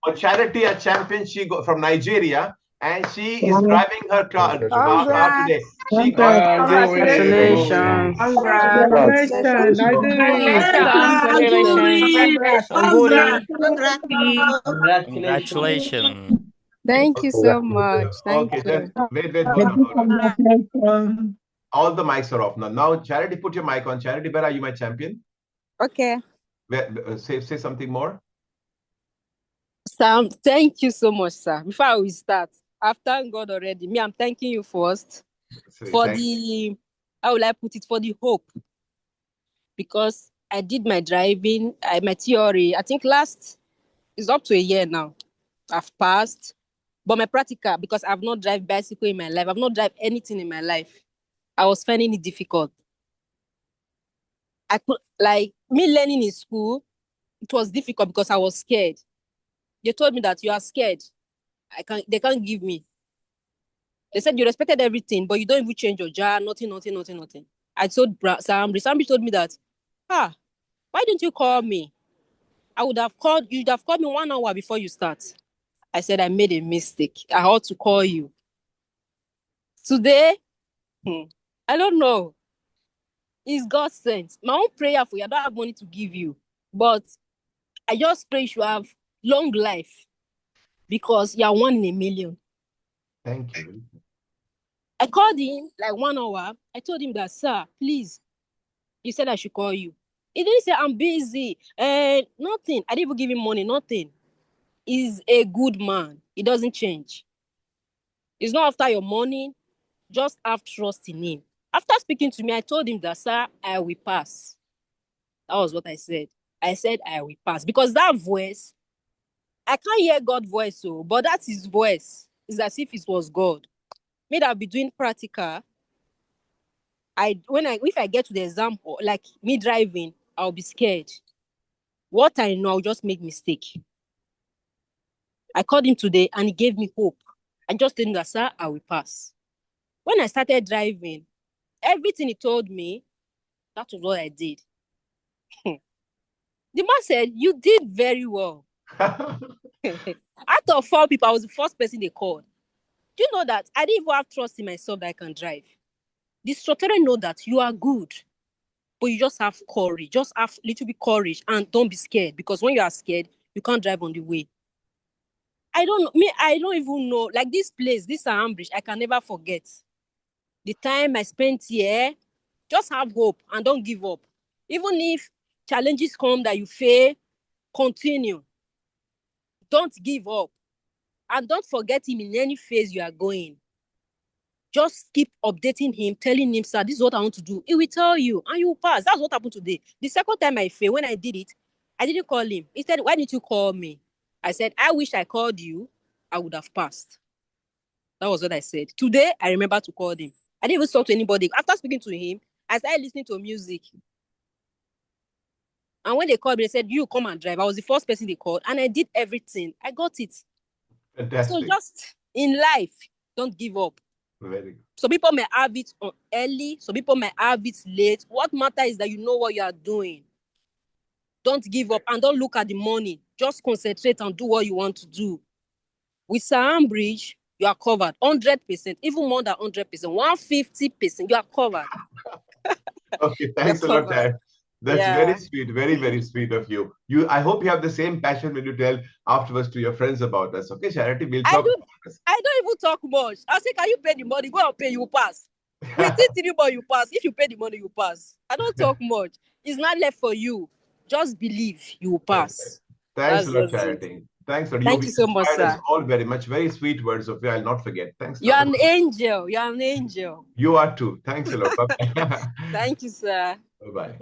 For Charity, a champion, from Nigeria, and she is driving her car today. Congrats. She got Congratulations. Congratulations. I did Congratulations. Congrats. Congratulations. Thank you so much. Thank Okay, you. just wait. All the mics are off now. Now, Charity, put your mic on. Charity, where are you, my champion? Okay. Say something more. Sam, thank you so much, sir. Before we start, I've thanked God already. Me, I'm thanking you first for the, how will I put it, for the hope. Because I did my driving, my theory, I think it's up to a year now. I've passed. But my practical, because I've not driven bicycle in my life, I've not driven anything in my life, I was finding it difficult. I could, like, me learning in school, it was difficult because I was scared. They told me that you are scared. They can't give me. They said you respected everything, but you don't even change your jar, nothing. I told Ambrish told me that, why didn't you call me? You'd have called me 1 hour before you start. I said I made a mistake. I ought to call you. Today, I don't know. It's God sent. My own prayer for you, I don't have money to give you, but I just pray you have long life because you are 1 in a million. Thank you. I called him like 1 hour. I told him that, sir, please, you said I should call you. He didn't say I'm busy. Nothing. I didn't even give him money, nothing. He's a good man. He doesn't change. It's not after your money. Just have trust in him. After speaking to me, I told him that, sir, I will pass. That was what I said. I said I will pass. Because that voice, I can't hear God's voice, but that's his voice. It's as if it was God. Maybe I'll be doing practical. If I get to the exam, like me driving, I'll be scared. What I know, I'll just make mistake. I called him today and he gave me hope. I just told him that, sir, I will pass. When I started driving, everything he told me, that was what I did. The man said, you did very well. Out of 4 people, I was the first person they called. Do you know that I didn't even have trust in myself that I can drive? The instructor know that you are good, but you just have courage. Just have a little bit courage and don't be scared, because when you are scared, you can't drive on the way. I don't even know. Like this place, this Ambrish, I can never forget. The time I spent here, just have hope and don't give up. Even if challenges come that you fail, continue. Don't give up. And don't forget him in any phase you are going. Just keep updating him, telling him, sir, this is what I want to do. He will tell you, and you will pass. That's what happened today. The second time I failed, when I did it, I didn't call him. He said, why didn't you call me? I said, I wish I called you. I would have passed. That was what I said. Today, I remember to call him. I didn't even talk to anybody. After speaking to him, I started listening to music. And when they called me, they said, you come and drive. I was the first person they called, and I did everything. I got it. Fantastic. So just in life, don't give up. Very good. Some people may have it early. Some people may have it late. What matters is that you know what you are doing. Don't give up and don't look at the money. Just concentrate and do what you want to do. With Ambrish, you are covered 100%, even more than 100%, 150%. You are covered. Okay, thanks a lot, Dad. That's very sweet, very, very sweet of you. I hope you have the same passion when you tell afterwards to your friends about us. Okay, Charity, we'll talk about this. I don't even talk much. I say, can you pay the money? Go and pay, you pass. Within 3 months, you pass. If you pay the money, you pass. I don't talk much. It's not left for you. Just believe you will pass. Thanks a lot, Charity. Thanks a lot. Thank you so much, sir. All very much. Very sweet words of you. I'll not forget. Thanks. You're an angel. You're an angel. You are too. Thanks a lot. Bye-bye. Thank you, sir. Bye-bye.